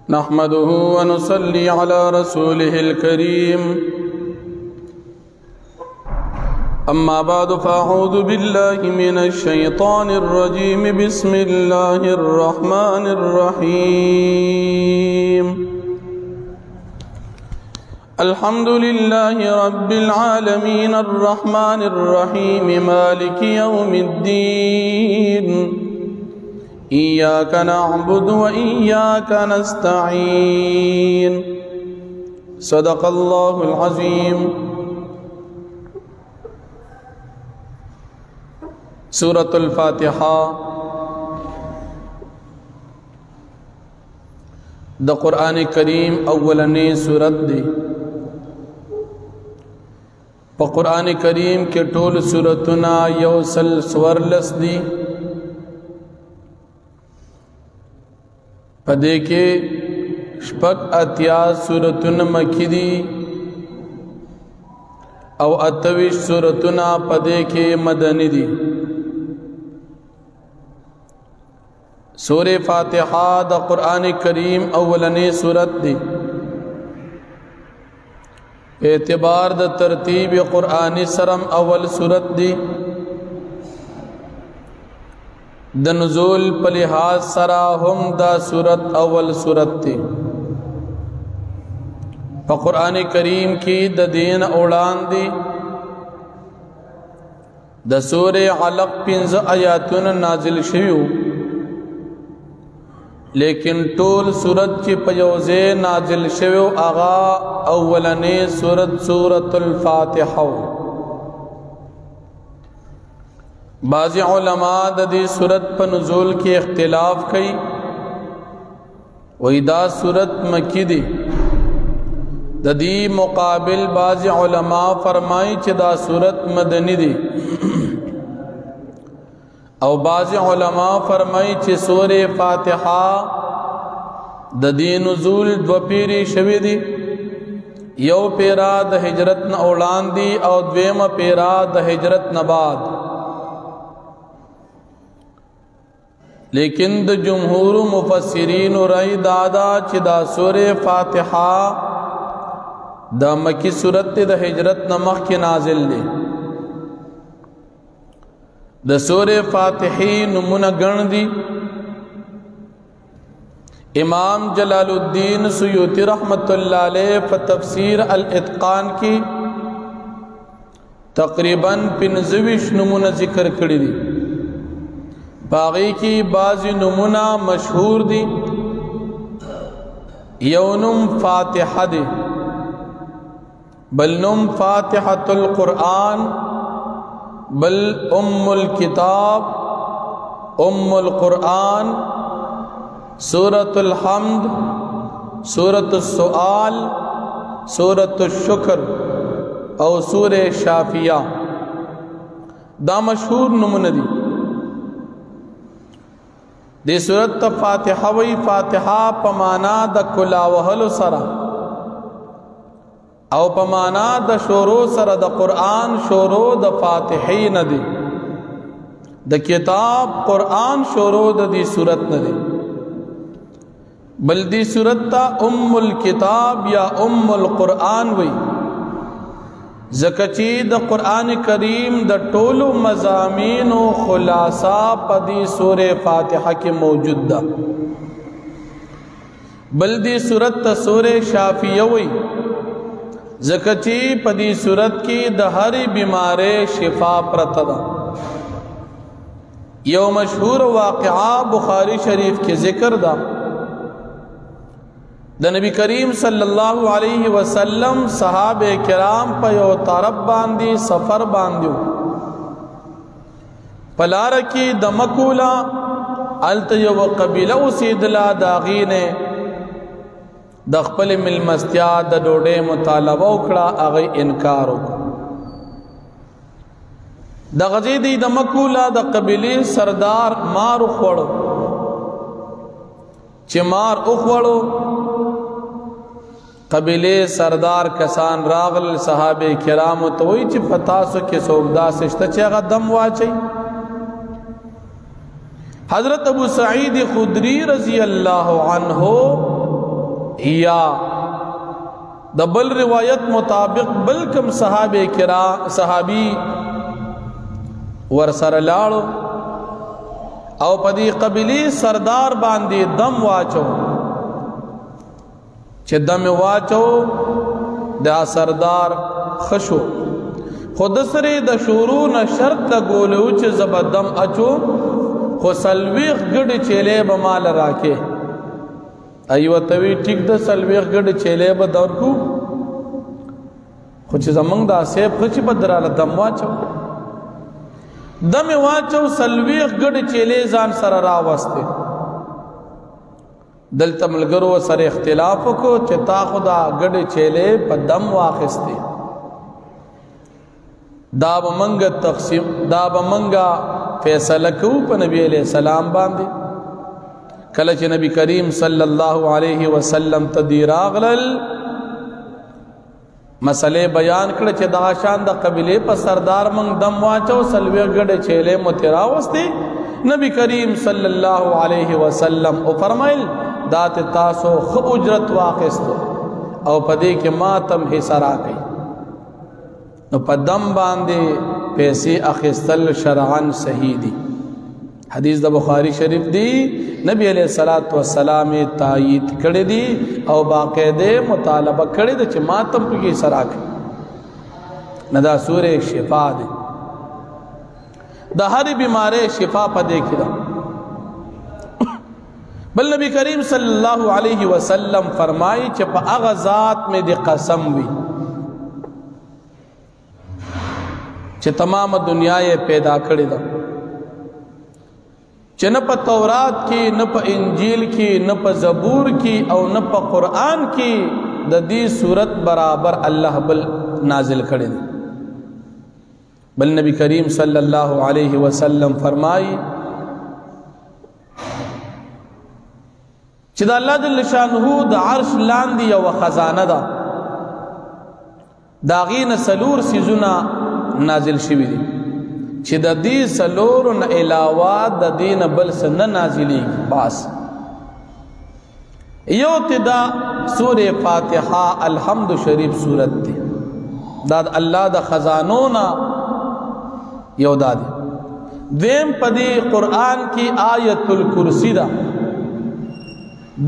नहमदुहु व नुसल्ली अला रसूलिहिल करीम। अम्मा बाद फ़अऊज़ु बिल्लाहि मिनश शैतानिर रजीम। बिस्मिल्लाहिर रहमानिर रहीम। अल्हम्दुलिल्लाहि रब्बिल आलमीन अर्रहमानिर रहीम मालिकि यौमिद्दीन। इय्याका नअबुदु व इय्याका नस्तईन। सदक़ल्लाहुल अज़ीम। सूरतुल फातिहा द कुरान करीम अव्वलने सूरत दी। प कुरान करीम के टोल सूरतना यौसल स्वरलस दी। पदे के शपक अत्या सूरतुन मक्की दी और अतविश सूरतुना पदे के मदनी दी। सूरे फातिहा द कुरान करीम अव्वलने सूरत दी। एतबार द तरतीब कुरान सरम अव्वल सूरत दी। द नुज़ूल पलिहाज सरा हम दा सूरत अव्वल सूरत थी। कुरान करीम की द दीन उड़ान दी। द सूरे अलग 5 आयातुन नाजिल शयू, लेकिन टोल सूरत की पयोजे नाजिल शयू आगा अव्वलने सूरत सूरतुल फातिहा। बाज़ी उलमा दी सूरत पर नुज़ूल की इख्तिलाफ कई। वही दा सूरत मक्की दी। ददी मुकाबिल बाज़ी उलमा फरमाई कि दा सूरत मदनी दी। और बाज़ी उलमा फरमाई कि सूरे फातिहा ददी नुज़ूल द्वपीरी शवी दी। यौ पेरा द हिजरत न औलान दी और द्वेम पेरा द हिजरत न बाद। लेकिन द जुमहूर मुफस्सिरीन रई दादा चिदा सूरे फातिहा द मक्की सूरत द हिजरत नमक की नाजिल ली। द सूरे फातिही नमुना गण दी। इमाम जलालुद्दीन सुयूती रहमतुल्लाह अलैह तफसीर अल इत्कान की तकरीबन 25 नमुना जिक्र करी दी। बागी की बाज़ी नमुना मशहूर दी। यौनुम फातिहा दी। बलनुम फातिहतुल कुरान, बल उम्मुल किताब, उम्मुल कुरान, सूरतुल हम्द, सूरतुस सुआल, सूरतुश शुक्र और सूरे शाफिया। दा मशहूर नमुना दी। दी सूरत फातिहा वही फातिहा पमाना द कुलावहल सरा और पमाना द शोरो सरा द कुरान शोरो द फातिही न दी। द किताब कुरान शोरो द दी सूरत न दी। बल दी सूरत ता उम्मुल किताब या उम्मुल कुरान वही। ज़कची the Quran Karim the Tolo मज़ामीन व खुलासा पदी सूरे फातिहा के मौजूद दा। बल्दी सूरत सूरे शाफिया वही। ज़कची पदी सूरत की द हरी बीमारे शिफा प्रतदा। यो मशहूर वाक़या बुखारी शरीफ के ज़िक्र दा। द नबी करीम सल्लल्लाहु अलैहि वसल्लम सहाबे किराम पर यो तारब बांधी सफ़र बांध्यो। पलार की दमकूला अलत यो व कबीला उसीदला दागी ने दखपल मिलमस्तिया द डोडे मुतालबा उखड़ा आगे इनकार हो। द गजीदी दमकूला द कबीली सरदार मार उखवड़ो। चिमार उखवड़ो कबीले सरदार कसान रागल सहाबे किराम तो वही च फतासो के सोगदा से दम वाचई। हजरत अबू सईद खुदरी रजी अल्लाह अन्हो یا د بل روایت مطابق بلکم صحابی ورسره لاړو او پدی قبیلی سردار باندې دم واچو چې دم واچو دا سردار خشو خود سره د شروع نه شرط لګولو چې زبدم اچو خو سلويخ ګډ چيله به مال راکې ایو توی ټیک د سلويخ ګډ چيله به درکو خو چې زمنګ دا سیب خچ بدراله دم واچو دم واچو سلويخ ګډ چيله ځان سره راوسته دلته ملګرو سره اختلاف کو چې تا خدا ګډ چيله په دم واخسته دا بمنګ تقسیم دا بمنګا فیصله کو په نبی علیہ السلام باندې کله چې نبی کریم صلی الله علیه وسلم تدیر اغلل مسئله بیان کړ چې دا شان د قبیله په سردار من دم واچو سلوی ګډ چيله متراوستي نبی کریم صلی الله علیه وسلم او فرمایل دات تاسو خو اجرت واقستو او پدې کې ماتم حصہ راکې نو په دم باندې پیسې اخیستل شرعاً صحیح دي حدیث د بخاری شریف دی نبی علیہ الصلوۃ والسلام تایید کړی دی او باقاعده مطالبه کړی دی چې ماتم په سراک ندا سورہ شفا دی د هر بیماری شفا پدې کې ده بل نبی کریم صلی الله علیه وسلم فرمایي چې په هغه ذات مې د قسم وی چې تمام دنیا یې پیدا کړې ده چې نه په تورات کې نه په انجیل کې نه په زبور کې او نه په قرآن کې د دې صورت برابر الله بل نازل کړي بل نبی کریم صلی الله علیه وسلم فرمایي چې د الله جل شانه د عرش لاندې یو خزانه ده داغین سلور سيزونه نازل شوی دي چې د دې سلور نه علاوه د دین بل څه نه نازلېږي بس یو ابتدا سورہ فاتحه الحمد شریف سورت دی دا الله د خزانو نه یو دادی دیم پدی قرآن کی آیت الکرسی دا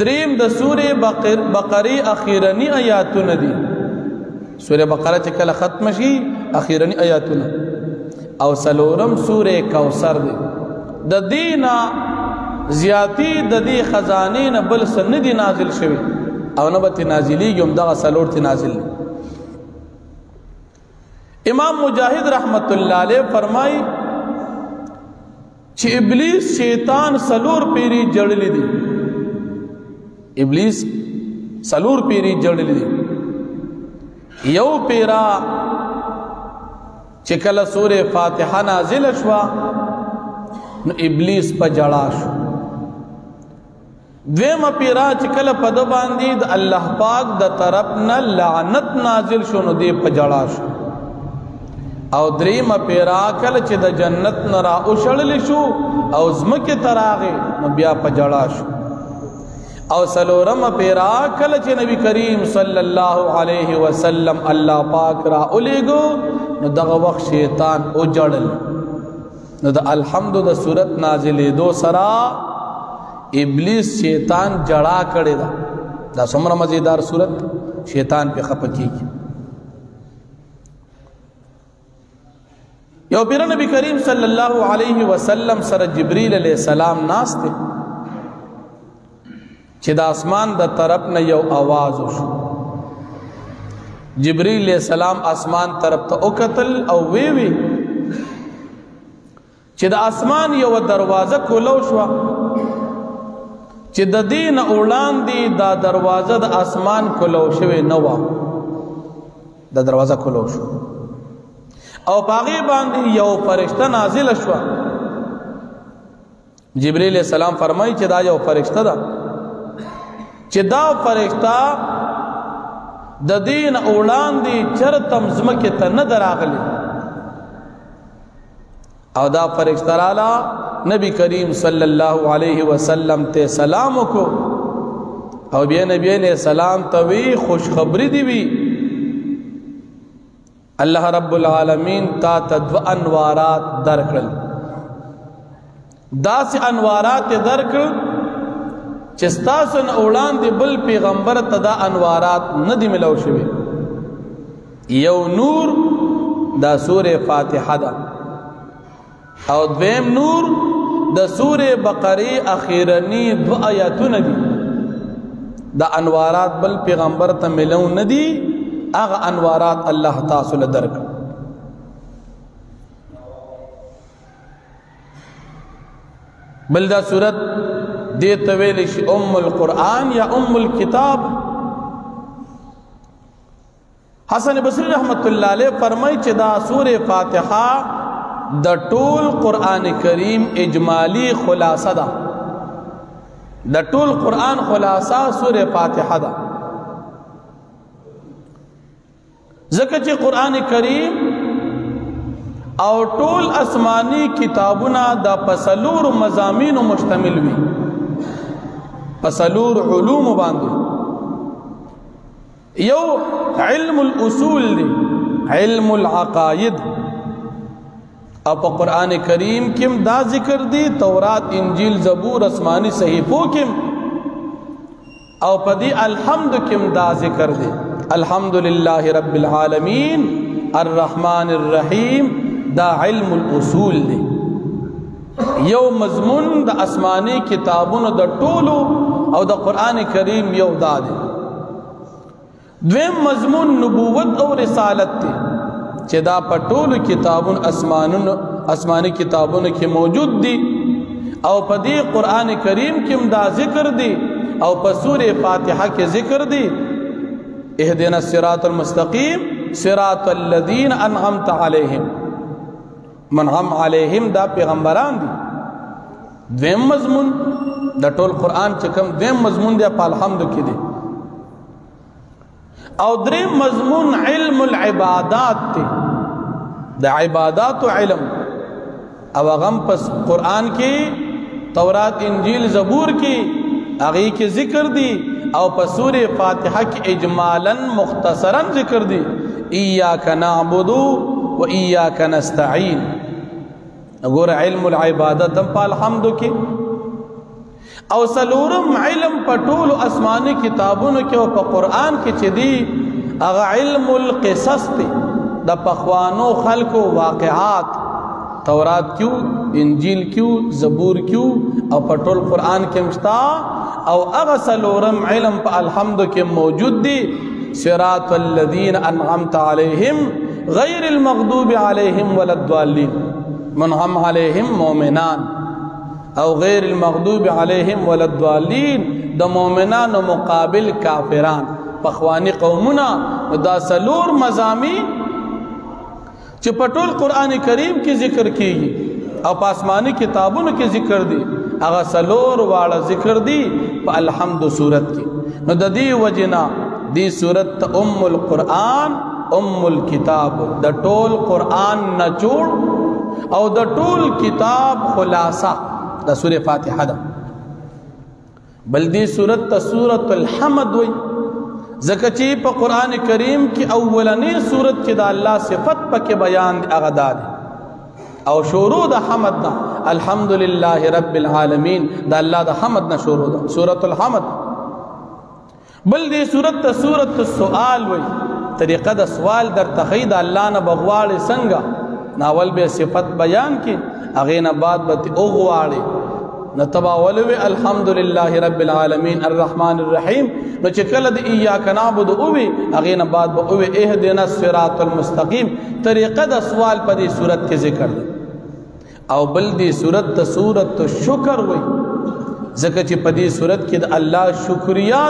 دریم د سورہ بقره اخیرنی آیاتونه دي سورہ بقره چې کله ختم شي اخیرنی آیاتونه او سلورم سورہ کوثر دی د دینا زیاتی د دې خزانه نه بل سن دي نازل شوی او نه به نازلېږي هم دغه سلور تی نازل دی امام مجاهد رحمت الله علیه فرمای چې ابلیس شیطان سلور پیری جړلې دي ابلیس سلور پیری جړلې دي یو پیرا چې کله سورہ فاتحه نازل شوا نو ابلیس په جړا شو دویم پیرا چې کله په د باندې د الله پاک د طرف نه لعنت نازل شو نو دی په جړا شو او دریم پیرا کله چې د جنت نه را اوشړل شو او زمکه تراغه نو بیا په جړا شو او سلورم پیرا کله چې نبی کریم صلی الله علیه وسلم الله پاک را اولیګو نو دغه وخت شیطان او جړل نو د الحمد د صورت نازلې دو سرا ابلیس شیطان جړا کړي دا څومره مزیدار صورت شیطان په خپکیږي یو پیر نبی کریم صلی الله علیه وسلم سره جبرئیل علیہ السلام ناشته چې د اسمان د طرف نه یو आवाज وشو جبرئیل علیہ السلام اسمان طرف ته وکتل او وی چې د اسمان یو دروازه کولو شو چې د دین وړاندې دا دروازه د اسمان کولو شوی نه و د دروازه کولو شو او باغی باندې یو فرشتہ نازل شو جبرئیل علیہ السلام فرمایي چې دا یو فرشتہ ده چې دا فرشتہ د دین وړاندې چرتم زمکه ته نه دراغلی او دا فرشتہ رااله نبی کریم صلی الله علیه وسلم ته سلام کو او بیا نبی علیہ السلام توی خوشخبری دی وی اللہ رب العالمین تا تدو انوارات درکل دا سی انوارات درکل چستاسن اولان دی بل پیغمبر تدا انوارات ندی ملو شوی یو نور دا سور فاتحہ دا او دویم نور دا سور بقری اخیرنی دو آیاتو ندی دا انوارات بل پیغمبر تا ملو ندی اغا انوارات اللہ تاسو لدرک بل دا صورت دیتا ویلش ام القرآن یا ام الکتاب حسن بصری رحمت اللہ علیہ فرمائی چی دا سور فاتحہ دا طول قرآن کریم اجمالی خلاصہ دا طول قرآن خلاصہ سور فاتحہ دا ذکر چی قرآن کریم او طول اسمانی کتابنا دا پسلور مضامین مشتمل وی پسلور علوم باندے یو علم الاصول دی علم العقائد اب قرآن کریم کم دا ذکر دی تورات انجیل زبور اسمانی صحیفوں کم او پدی الحمد کم دا ذکر دی الحمدللہ رب العالمین الرحمن الرحیم دا علم الاصول دی یو مضمون دا اسمانی کتابون دا طولو او دا قرآن کریم یو دا دی دویم مضمون نبوت او رسالت تی چی دا پا طول کتابون اسمانی کتابون کی موجود دی او پا دی قرآن کریم کم دا ذکر دی او پا سور فاتحہ کے ذکر دی اہدنا الصراط المستقیم صراط الذین انعمت علیہم منعم علیہم دا پیغمبران دی دویم مضمون دا طول قرآن چکم دویم مضمون دیا پا الحمد کی دی او دریم مضمون علم العبادات تی دا عبادات و علم او غم پس قرآن کی تورات انجیل زبور کی اغی کی ذکر دی او پس سور فاتحہ کی اجمالا مختصرا ذکر دی ایاک نعبدو و ایاک نستعین اگر علم العبادت ہم پا الحمد کی او سلورم علم پٹول اسمانی کتابون کے و پا قرآن کی چدی اغا علم القصص تی دا پخوانو خلق و واقعات تورات کیوں انجیل کیوں زبور کیوں او پٹول قرآن کے مشتا او اغا سلورم علم پا الحمد کے موجود دی صراط الذین انعمت علیہم غیر المغضوب علیہم ولا الضالین منعم علیہم مومنان او غیر المغضوب علیہم ولا الضالین دا مومنان و مقابل کافران پخوانی قومنا دا سلور مضامین چی پٹول قرآن کریم کی ذکر کی او پاسمانی کتابوں کی ذکر دی اغا سلور والا ذکر دی پا الحمد سورت کی نو دا دی وجنا دی سورت ام القرآن ام الکتاب دا طول قرآن نچوڑ او دا طول کتاب خلاصہ دا سور فاتحہ دا بل دی سورت تا سورت الحمد وی زکچی پا قرآن کریم کی اولنی سورت کی دا اللہ صفت پا کے بیان دی اغدا دی او شروع دا حمد دا الحمدللہ رب العالمین دا اللہ دا حمد نا شروع دا سورت الحمد بل دی سورت تا سورت السؤال وی طریقہ دا سوال در تخید اللہ نا بغوال سنگا ناول بے صفت بیان کی اغین بعد بتی اغوالی نتباولوی الحمدللہ رب العالمین الرحمن الرحیم نو چکل دی ایاک نعبد اوی اغین بعد با اوی اہدنا الصراط المستقیم طریقہ دا سوال پا دی صورت کے ذکر دی او بل دی صورت تا صورت شکر وی ذکر چی پا دی صورت کی دا اللہ شکریہ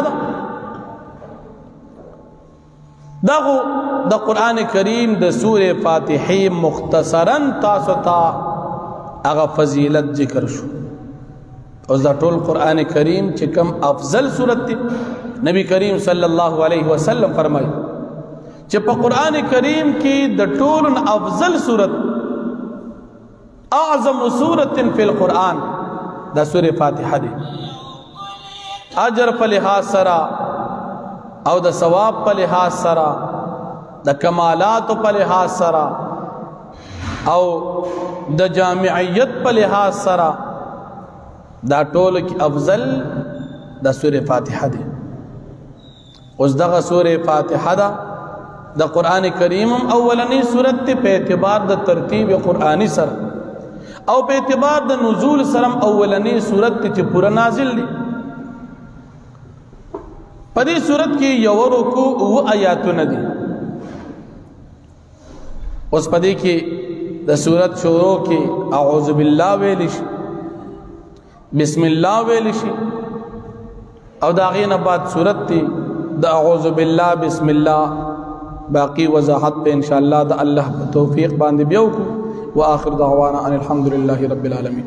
دا قرآن کریم دا سور فاتحی مختصراً تاسوتا اغا فضیلت ذکر شو اور دا طول قرآن کریم چکم افضل صورت تی نبی کریم صلی اللہ علیہ وسلم فرمائی چپا قرآن کریم کی دا طول افضل صورت اعظم صورت فی القرآن دا سور فاتحہ دی اجر په لحاظ سره او د ثواب په لحاظ سره د کمالات په لحاظ سره او د جامعیت په لحاظ سره دا ټول کې افضل د سوره فاتحه دی. اوس دغه سوره فاتحه ده د قران کریم اولنی سورت ته په اعتبار د ترتیب قرآنی سره او په اعتبار د نزول سره اولنی سورت چې پورا نازل دي. په دې سورت کې یو رکوع او آیاتونه دي. اوس په دې کې د سورت شروع کې اعوذ بالله ویل شي، بسم الله ویل شي او دا غینه بعد سورت تی د اعوذ بالله بسم الله باقی وضاحت په ان شاء الله د الله توفیق باندې بیاو کو. واخر دعوانا ان الحمد لله رب العالمین.